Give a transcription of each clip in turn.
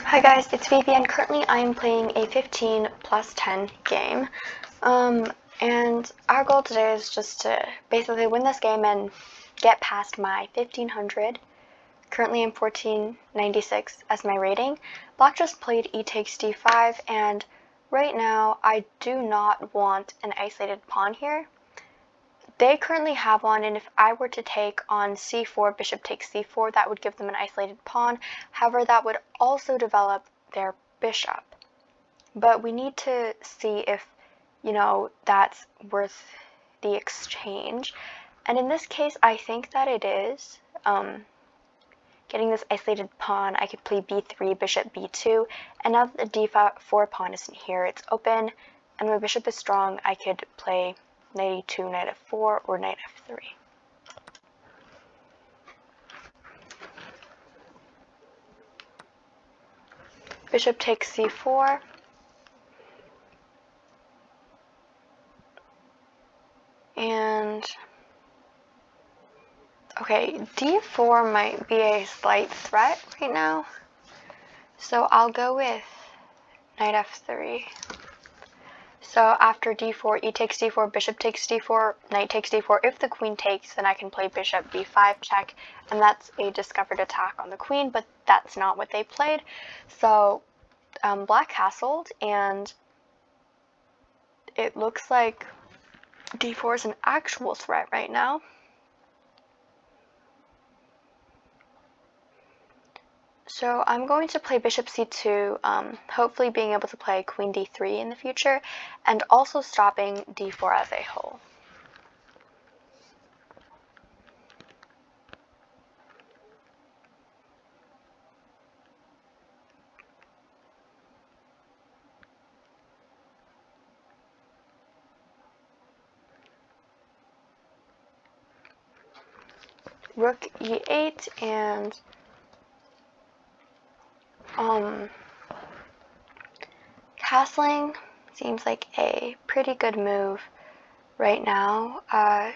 Hi guys, it's Phoebe and currently I am playing a 15 plus 10 game. And our goal today is just to basically win this game and get past my 1500. Currently I'm 1496 as my rating. Black just played e takes d5 and right now I do not want an isolated pawn here. They currently have one, and if I were to take on c4, bishop takes c4, that would give them an isolated pawn. However, that would also develop their bishop. But we need to see if, that's worth the exchange. And in this case, I think that it is. Getting this isolated pawn, I could play b3, bishop b2, and now that the d4 pawn isn't here, it's open, and my bishop is strong, I could play knight e2, knight f4, or knight f3. Bishop takes c4. And okay, d4 might be a slight threat right now. So I'll go with knight f3. So after d4, e takes d4, bishop takes d4, knight takes d4. If the queen takes, then I can play bishop b5 check, and that's a discovered attack on the queen, but that's not what they played. So black castled, and it looks like d4 is an actual threat right now. So I'm going to play bishop c2, hopefully being able to play queen d3 in the future, and also stopping d4 as a whole. Rook e8, and castling seems like a pretty good move right now,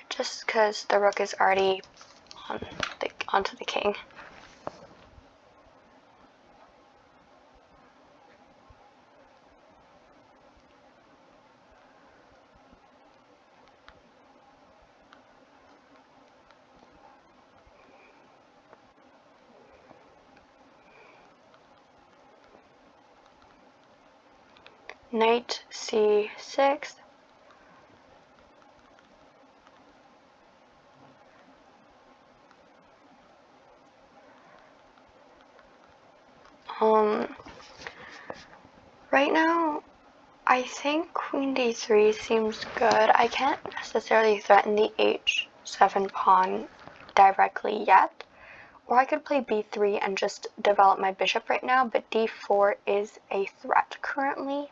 just because the rook is already onto the king. Knight c6. Right now, I think queen d3 seems good. I can't necessarily threaten the h7 pawn directly yet. Or I could play b3 and just develop my bishop right now, but d4 is a threat currently.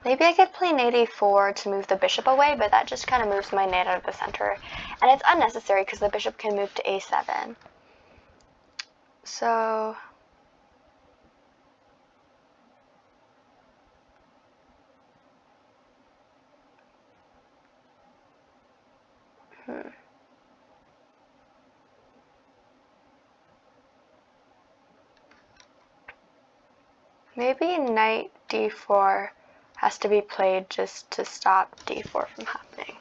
Maybe I could play knight a4 to move the bishop away, but that just kind of moves my knight out of the center. And it's unnecessary because the bishop can move to a7. So maybe knight d4 has to be played just to stop d4 from happening.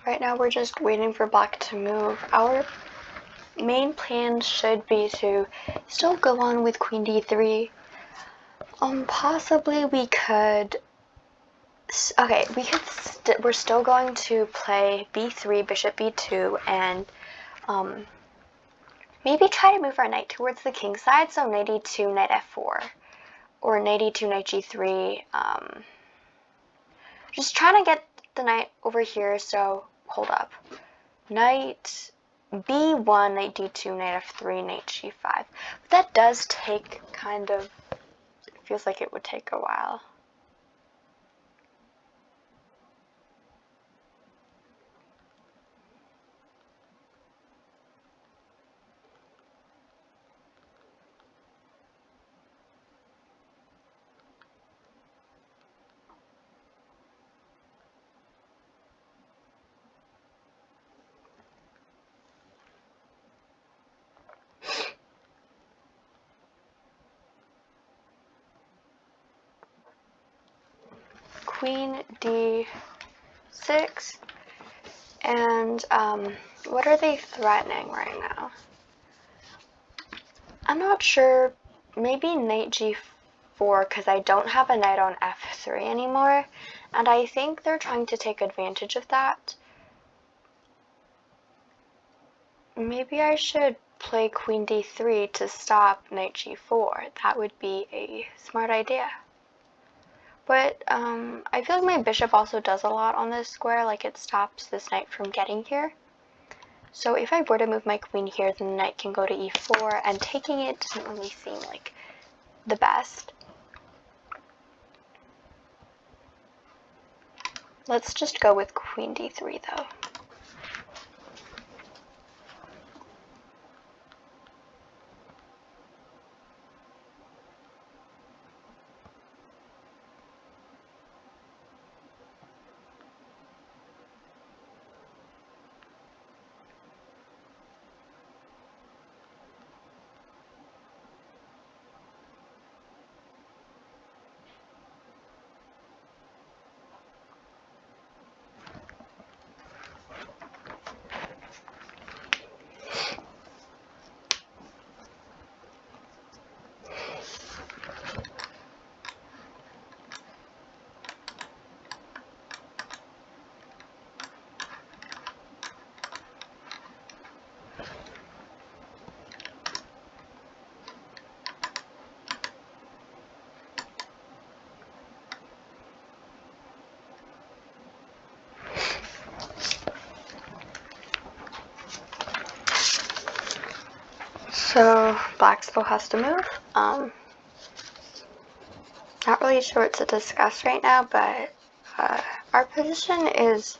Right now we're just waiting for black to move. Our main plan should be to still go on with queen d3. Possibly we could. Okay, we're still going to play b3, bishop b2, and Maybe try to move our knight towards the king side, so knight e2, knight f4, or knight e2, knight g3. Just trying to get the knight over here, so hold up. Knight b1, knight d2, knight f3, knight g5. But that does take kind of, it feels like it would take a while. Queen d6, and what are they threatening right now? I'm not sure. Maybe knight g4, because I don't have a knight on f3 anymore, and I think they're trying to take advantage of that. Maybe I should play queen d3 to stop knight g4. That would be a smart idea. But I feel like my bishop also does a lot on this square, like it stops this knight from getting here. So if I were to move my queen here, then the knight can go to e4, and taking it doesn't really seem like the best. Let's just go with queen d3 though. So black still has to move. Not really sure what to discuss right now, but our position is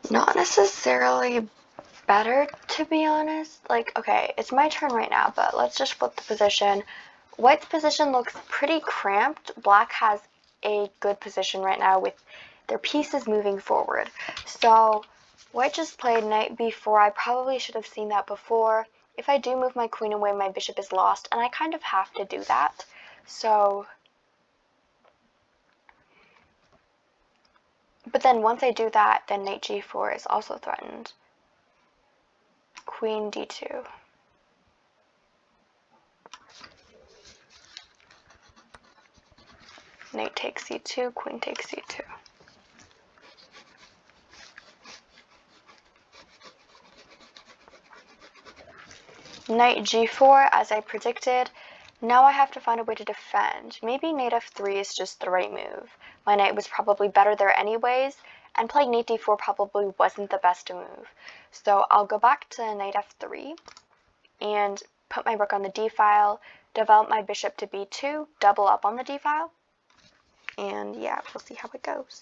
not necessarily better, to be honest. Like, okay, it's my turn right now, but let's just flip the position. White's position looks pretty cramped. Black has a good position right now with their pieces moving forward. So White just played knight b4. I probably should have seen that before. If I do move my queen away, my bishop is lost, and I kind of have to do that. So, but then once I do that, then knight g4 is also threatened. Queen d2. Knight takes c2, queen takes c2. Knight g4, as I predicted. Now I have to find a way to defend. Maybe knight f3 is just the right move. My knight was probably better there anyways, and playing knight d4 probably wasn't the best move. So I'll go back to knight f3 and put my rook on the d-file, develop my bishop to b2, double up on the d-file, and yeah, we'll see how it goes.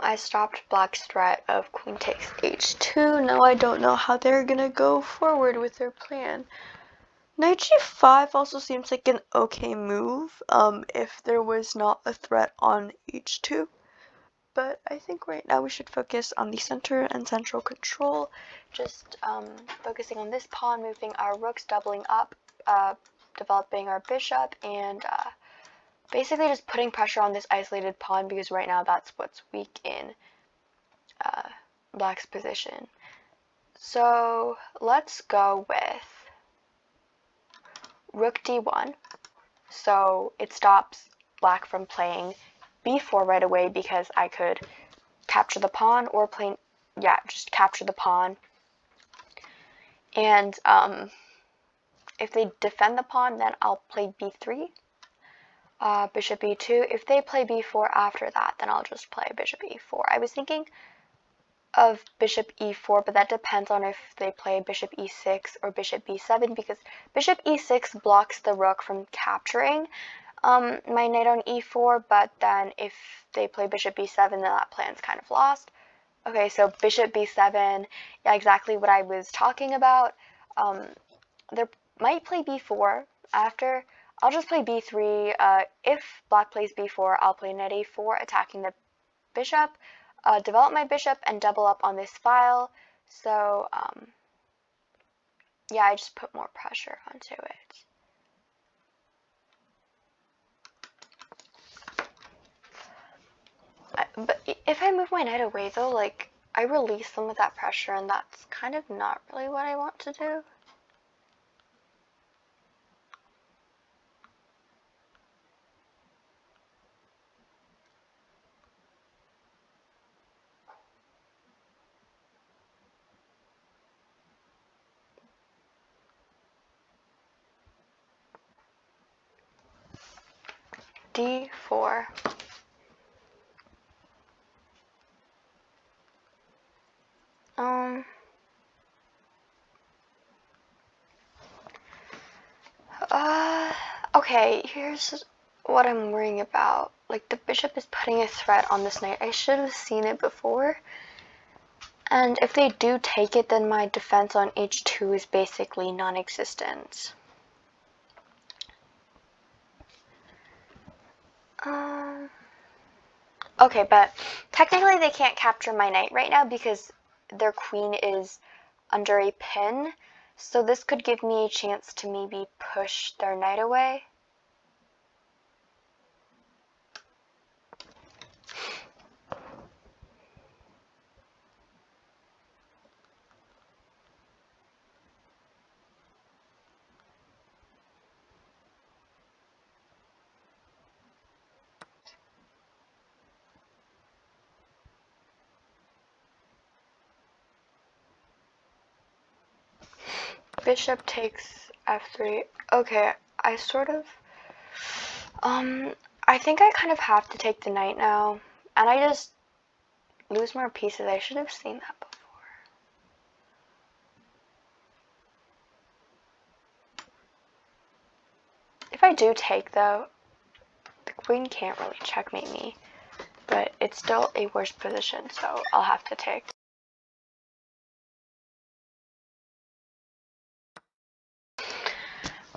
I stopped black's threat of queen takes h2. Now I don't know how they're gonna go forward with their plan. Knight g5 also seems like an okay move if there was not a threat on h2. But I think right now we should focus on the center and central control. Just focusing on this pawn, moving our rooks, doubling up, developing our bishop, and basically just putting pressure on this isolated pawn because right now that's what's weak in black's position. So let's go with rook d1. So it stops black from playing b4 right away because I could capture the pawn or play, just capture the pawn. And if they defend the pawn, then I'll play b3, bishop e2. If they play b4 after that, then I'll just play bishop e4. I was thinking of bishop e4, but that depends on if they play bishop e6 or bishop b7, because bishop e6 blocks the rook from capturing my knight on e4, but then if they play bishop b7, then that plan's kind of lost. Okay, so bishop b7, yeah, exactly what I was talking about. They might play b4 after. I'll just play b3. If black plays b4, I'll play knight a4, attacking the bishop, develop my bishop, and double up on this file. So, yeah, I just put more pressure onto it. But if I move my knight away, though, like, I release some of that pressure, and that's kind of not really what I want to do. d4. Okay, here's what I'm worrying about. Like, the bishop is putting a threat on this knight. I should have seen it before. And if they do take it, then my defense on h2 is basically non-existent. Okay, but technically they can't capture my knight right now because their queen is under a pin. So this could give me a chance to maybe push their knight away. Bishop takes f3. Okay, I sort of, I think I kind of have to take the knight now, and I just lose more pieces. I should have seen that before. If I do take, though, the queen can't really checkmate me, but it's still a worse position, so I'll have to take.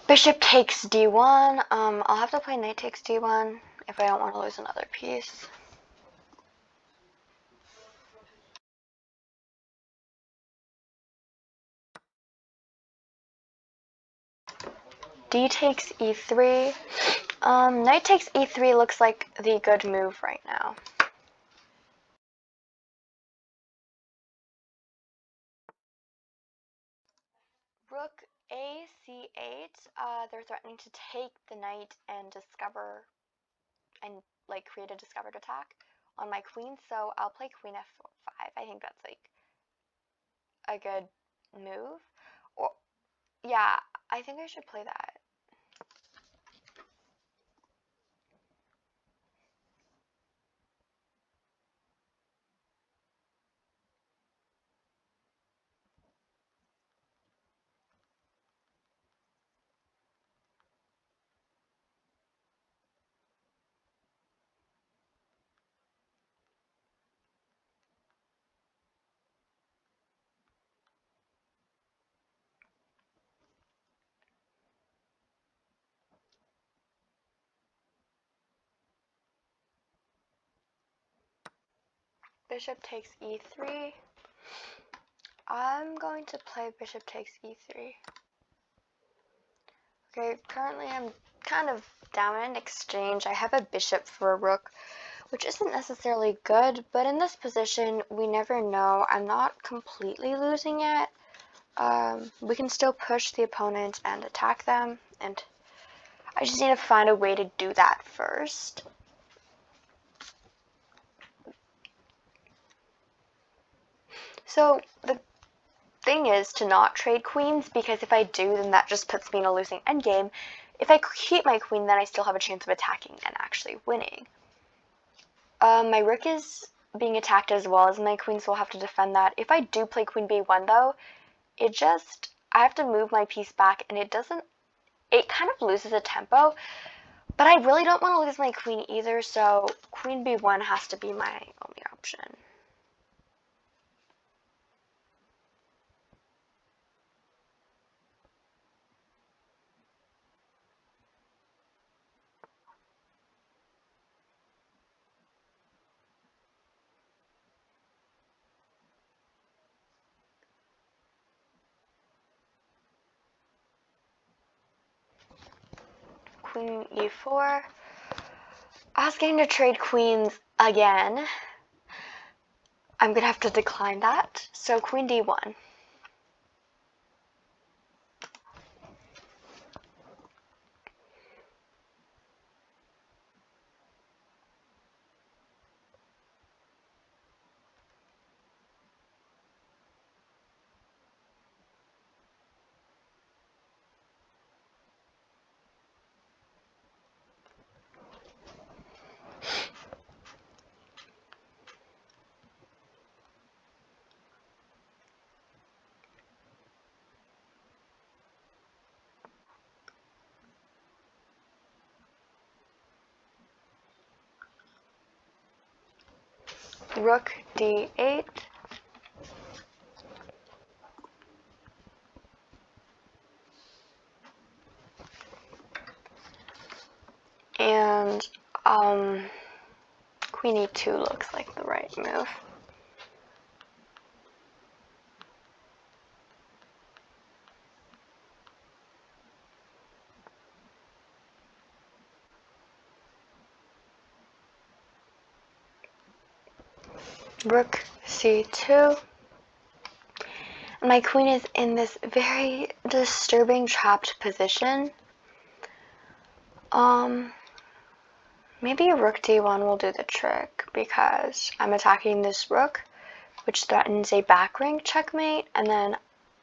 Bishop takes d1. I'll have to play knight takes d1 if I don't want to lose another piece. D takes e3. Knight takes e3 looks like the good move right now. Rook a c8. They're threatening to take the knight and discover and like create a discovered attack on my queen. So I'll play queen f5. I think that's like a good move. Or yeah, I think I should play that. Bishop takes e3. I'm going to play bishop takes e3. Okay, currently I'm kind of dominant exchange. I have a bishop for a rook, which isn't necessarily good, but in this position, we never know. I'm not completely losing it. We can still push the opponent and attack them, and I just need to find a way to do that first. So the thing is to not trade queens, because if I do, then that just puts me in a losing endgame. If I keep my queen, then I still have a chance of attacking and actually winning. My rook is being attacked as well as my queen, so I'll have to defend that. If I do play queen b1 though, I have to move my piece back, and it kind of loses a tempo, but I really don't want to lose my queen either, so queen b1 has to be my only option. Queen e4. Asking to trade queens again. I'm going to have to decline that. So queen d1. Rook d8. And queen e2 looks like the right move. Rook c2. My queen is in this very disturbing trapped position. Maybe rook d1 will do the trick, because I'm attacking this rook, which threatens a back rank checkmate, and then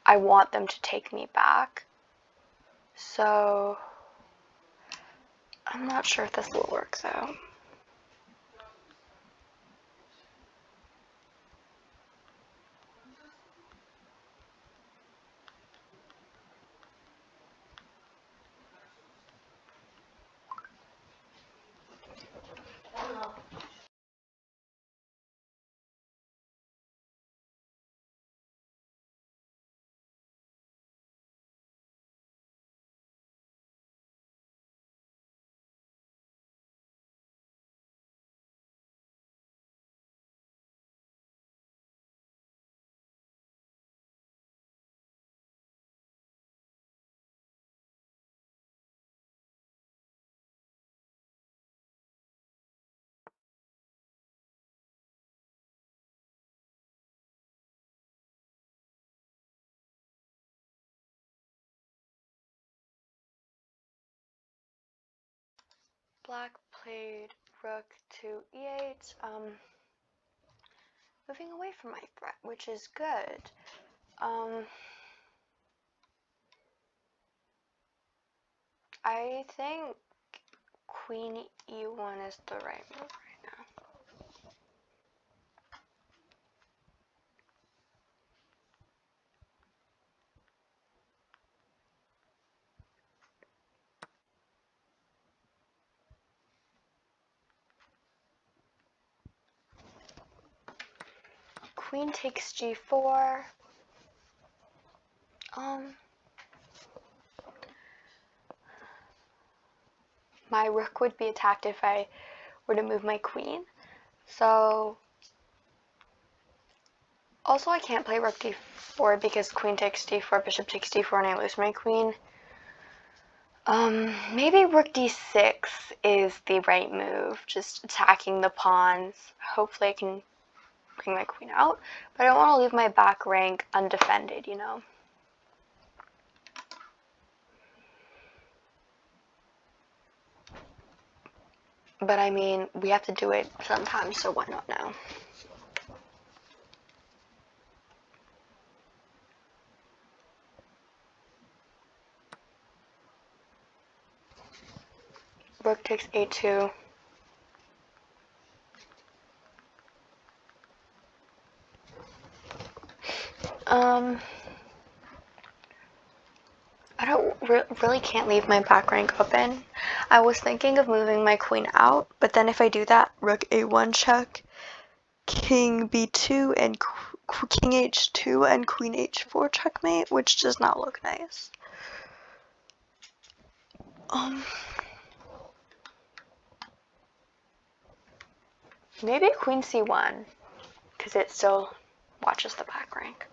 I want them to take me back. So I'm not sure if this will work though. Black played rook to e8, moving away from my threat, which is good. I think queen e1 is the right move right now. Queen takes g4. My rook would be attacked if I were to move my queen. So also I can't play rook d4 because queen takes d4, bishop takes d4, and I lose my queen. Maybe rook d6 is the right move, just attacking the pawns. Hopefully I can bring my queen out, but I don't want to leave my back rank undefended, you know? But I mean, we have to do it sometimes, so why not now? Rook takes a2. I don't really can't leave my back rank open. I was thinking of moving my queen out, but then if I do that, rook a1 check, king b2, and king h2 and queen h4 checkmate, which does not look nice. Maybe queen c1, because it still watches the back rank.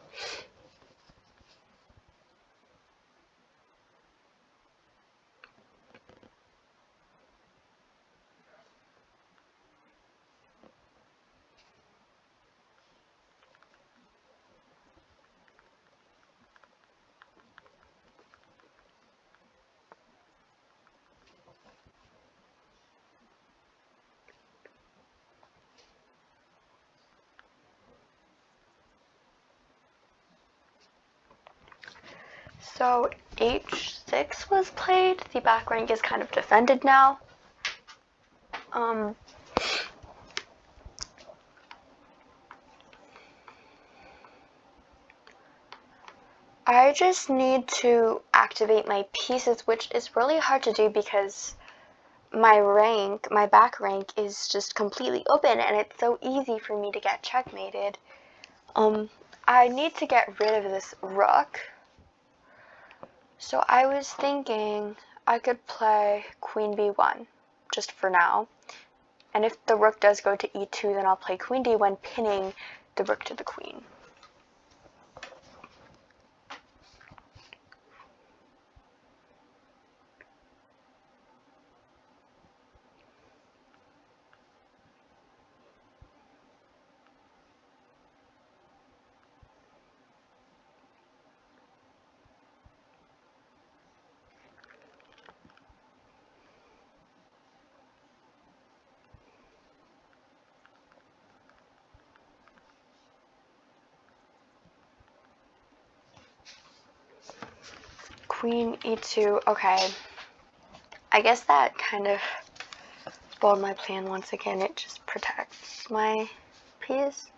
So h6 was played. The back rank is kind of defended now. I just need to activate my pieces, which is really hard to do because my back rank is just completely open and it's so easy for me to get checkmated. I need to get rid of this rook. So I was thinking I could play queen b1 just for now. And if the rook does go to e2, then I'll play queen d1, pinning the rook to the queen. Queen e2, okay. I guess that kind of spoiled my plan once again. It just protects my piece.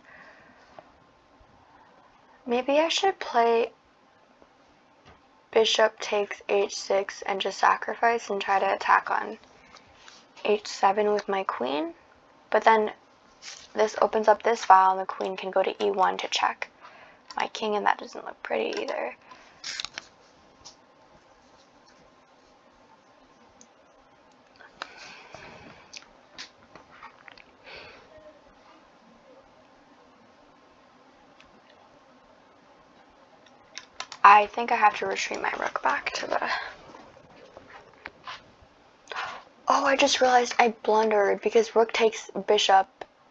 Maybe I should play bishop takes h6 and just sacrifice and try to attack on h7 with my queen. But then this opens up this file and the queen can go to e1 to check my king, and that doesn't look pretty either. I think I have to retreat my rook back to the... Oh, I just realized I blundered because rook takes bishop,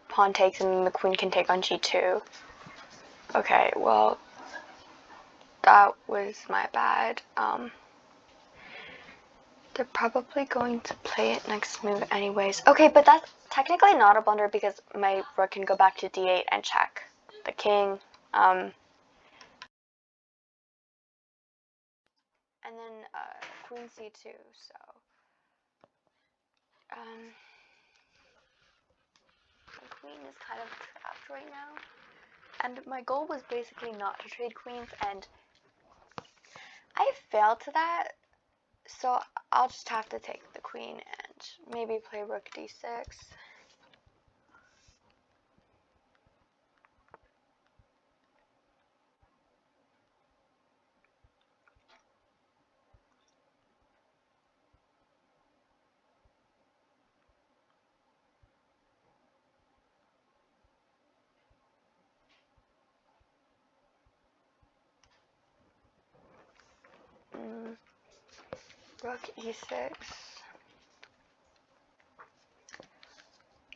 pawn takes, and then the queen can take on g2. Okay, well, that was my bad. They're probably going to play it next move anyways. Okay, but that's technically not a blunder because my rook can go back to d8 and check the king. And then queen c2, so my queen is kind of trapped right now. And my goal was basically not to trade queens, and I failed to that, so I'll just have to take the queen and maybe play rook d6. Rook e6.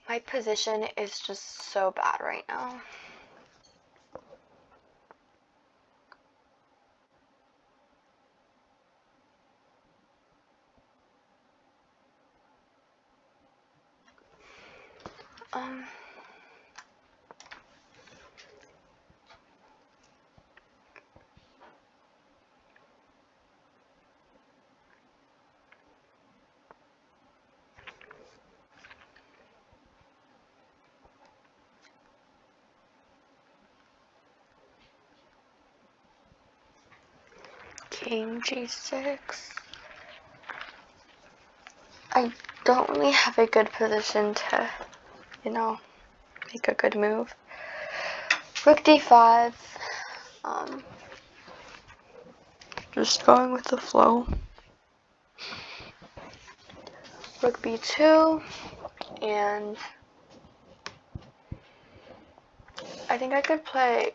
My position is just so bad right now. King g6. I don't really have a good position to, make a good move. Rook d5. Just going with the flow. Rook b2, and I think I could play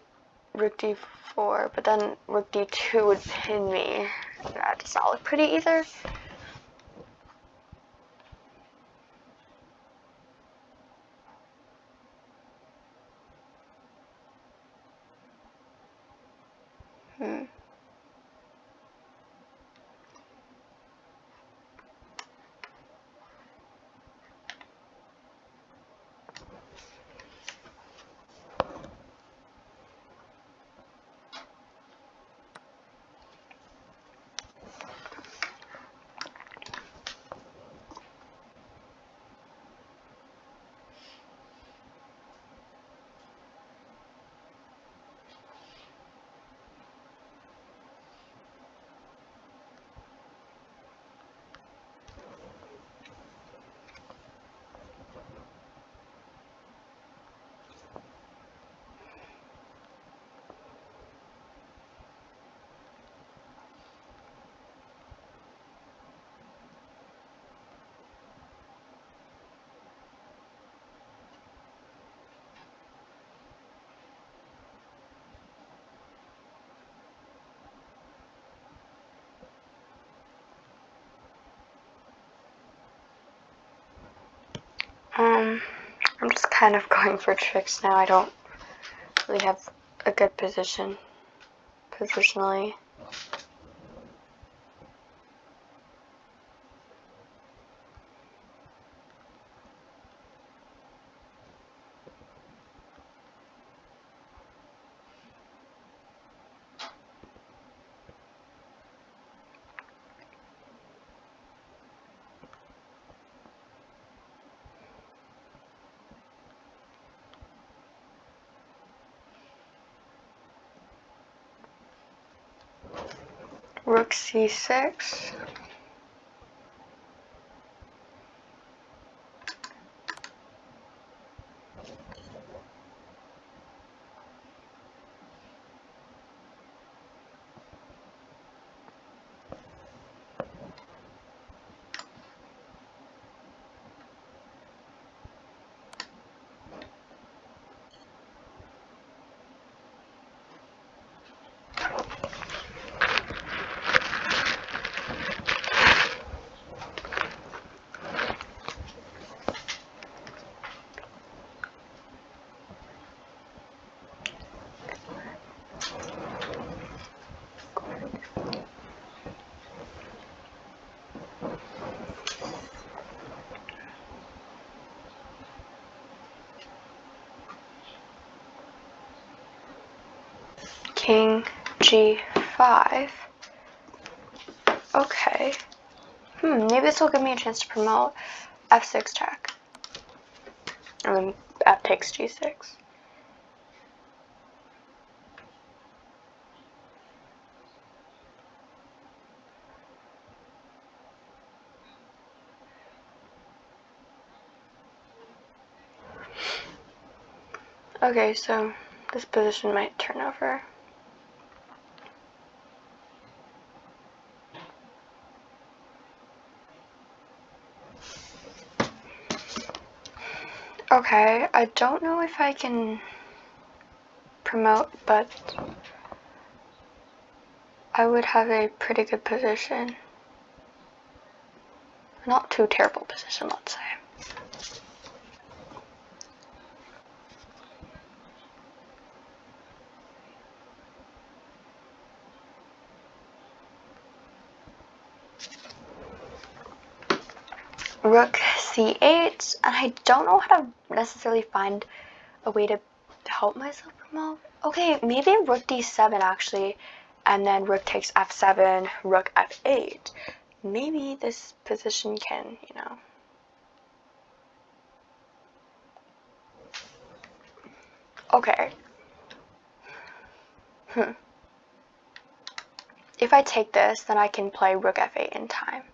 Rook d4, but then Rook d2 would pin me. That does not look pretty either. I'm just kind of going for tricks now. I don't really have a good position positionally. Rook c6. King g5. Okay. Maybe this will give me a chance to promote f6 check. And then f takes g6. Okay, so this position might turn over. Okay, I don't know if I can promote, but I would have a pretty good position. Not too terrible position, let's say. Rook c8, and I don't know how to necessarily find a way to help myself promote. Okay, maybe rook d7 actually, and then rook takes f7, rook f8. Maybe this position can, you know. Okay. If I take this, then I can play rook f8 in time.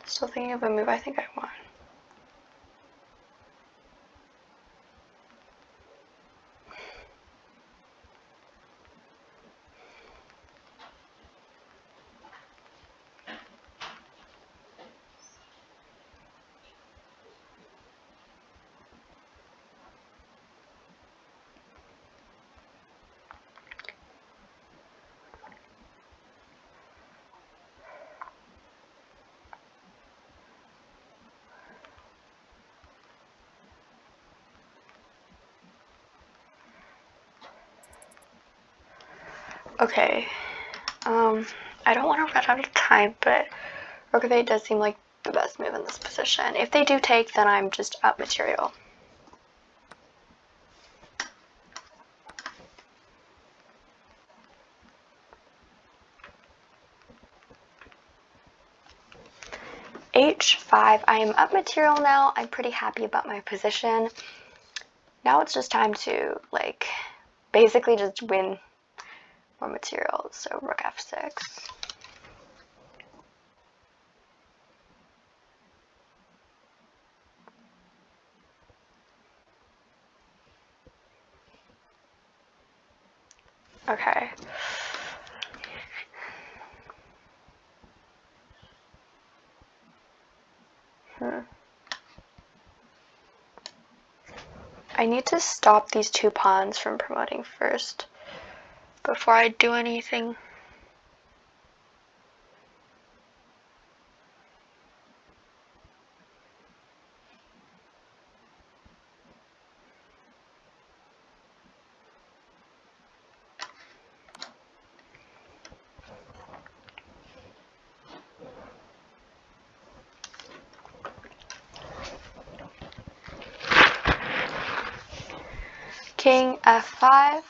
Still thinking of a move I think I want. Okay, I don't want to run out of time, but rook f8 does seem like the best move in this position. If they do take, then I'm just up material. h5, I am up material now. I'm pretty happy about my position. Now it's just time to, like, basically just win more material. So rook f6. Okay. I need to stop these two pawns from promoting first before I do anything. King f5.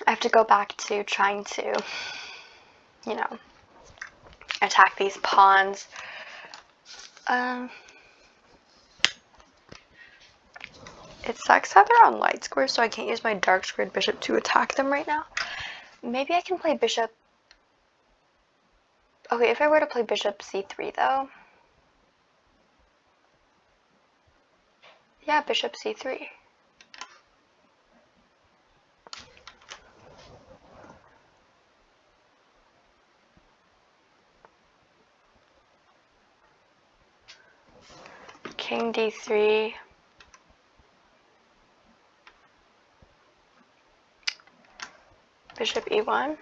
I have to go back to trying to, you know, attack these pawns. It sucks that they're on light squares, so I can't use my dark squared bishop to attack them right now. Maybe I can play bishop. Okay, if I were to play bishop c3 though. Yeah, bishop c3. King d3. Bishop e1.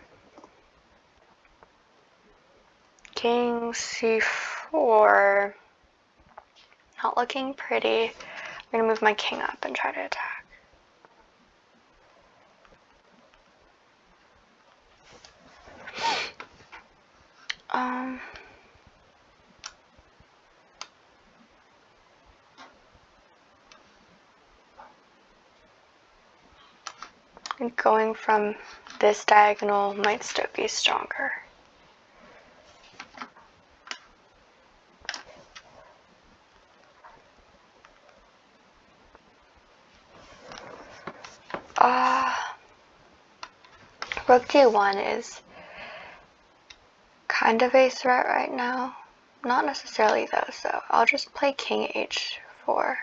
King c4. Not looking pretty. I'm gonna move my king up and try to attack. And going from this diagonal might still be stronger. Rook d1 is kind of a threat right now. Not necessarily though, so I'll just play king h4.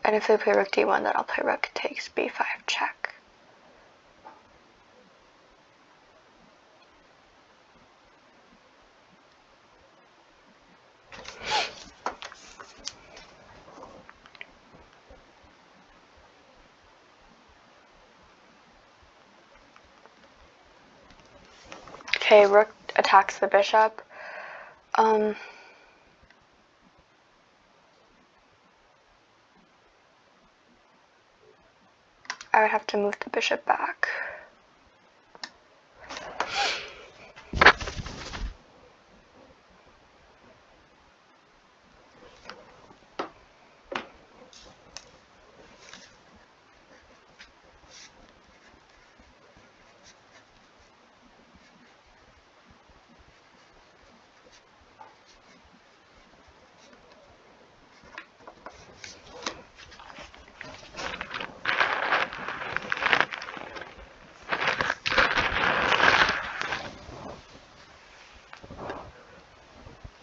And if they play rook d1, then I'll play rook takes b5 check. Okay, rook attacks the bishop. I would have to move the bishop back.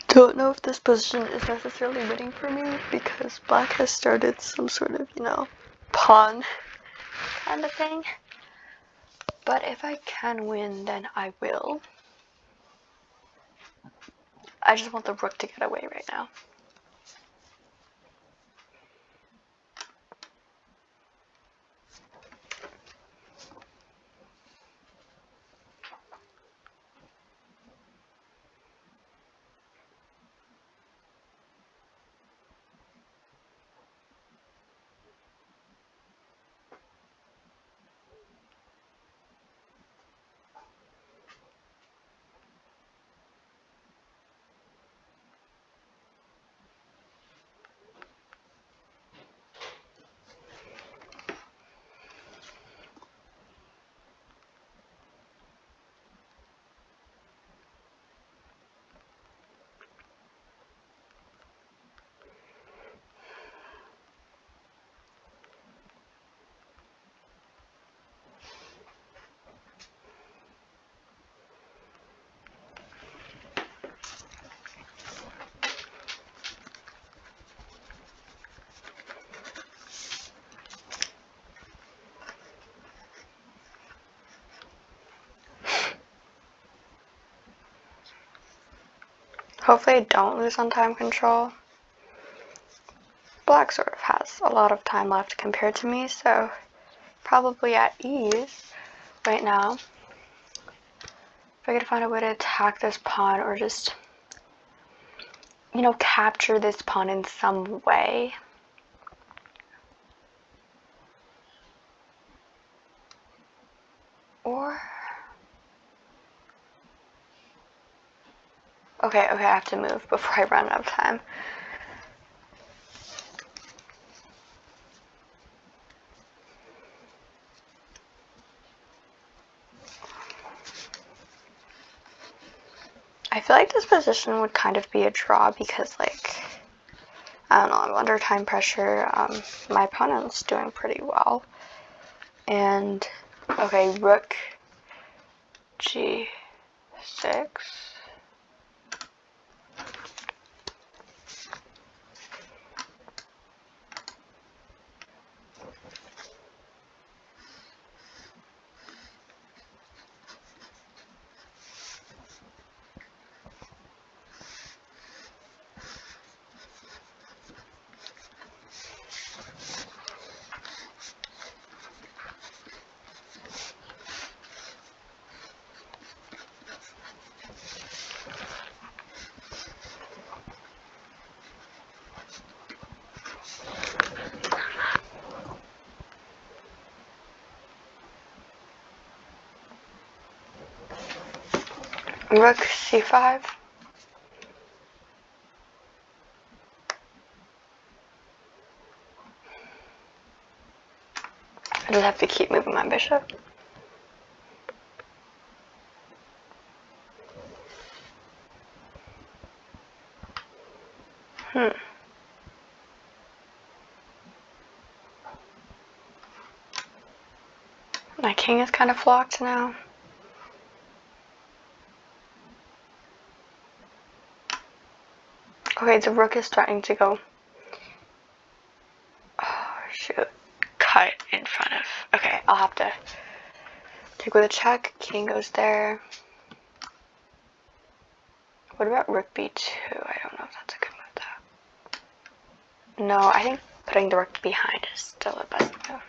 Don't know if this position is necessarily winning for me because black has started some sort of, pawn kind of thing. But if I can win, then I will. I just want the rook to get away right now. Hopefully I don't lose on time control. Black sort of has a lot of time left compared to me, so probably at ease right now. If I could find a way to attack this pawn or just, capture this pawn in some way. Or... Okay, I have to move before I run out of time. I feel like this position would kind of be a draw because, I don't know, I'm under time pressure. My opponent's doing pretty well. And, okay, rook g6. Rook c5. I just have to keep moving my bishop. My king is kind of flocked now. Okay, the rook is starting to go. Oh, shoot. Cut in front of. Okay, I'll have to take with a check. King goes there. What about rook b2? I don't know if that's a good move, though. No, I think putting the rook behind is still the best move.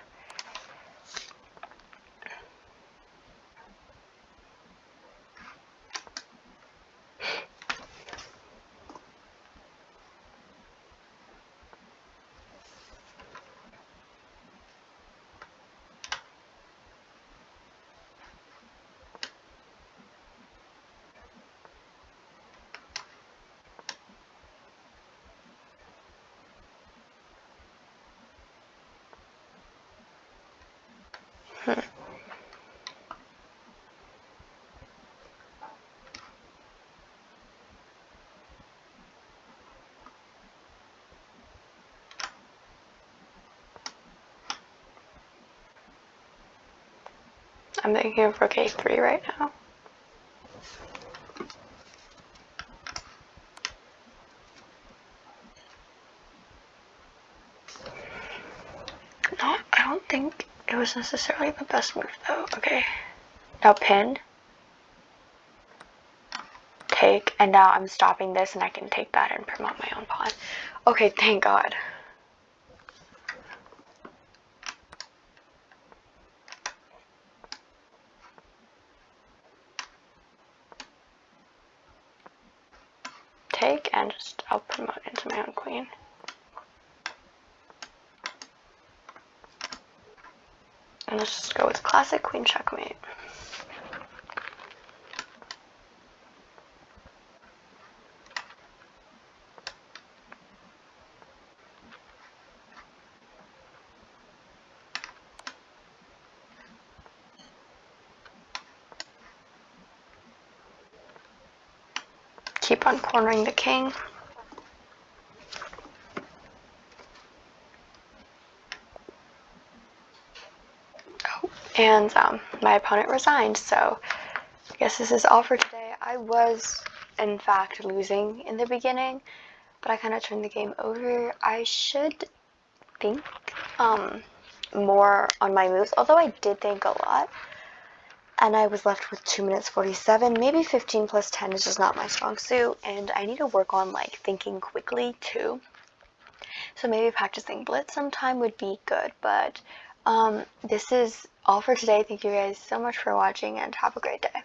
I'm thinking of rook a3 right now. No, I don't think it was necessarily the best move, though. Okay. Now pin. Take, and now I'm stopping this and I can take that and promote my own pawn. Okay, thank God. Take, and just I'll promote into my own queen. And let's just go with classic queen checkmate. Keep on cornering the king. Oh, and my opponent resigned, so I guess this is all for today. I was, in fact, losing in the beginning, but I kind of turned the game over. I should think more on my moves, although I did think a lot. And I was left with 2 minutes 47. Maybe 15 plus 10 is just not my strong suit, and I need to work on like thinking quickly too. So maybe practicing blitz sometime would be good. But this is all for today. Thank you guys so much for watching, and have a great day.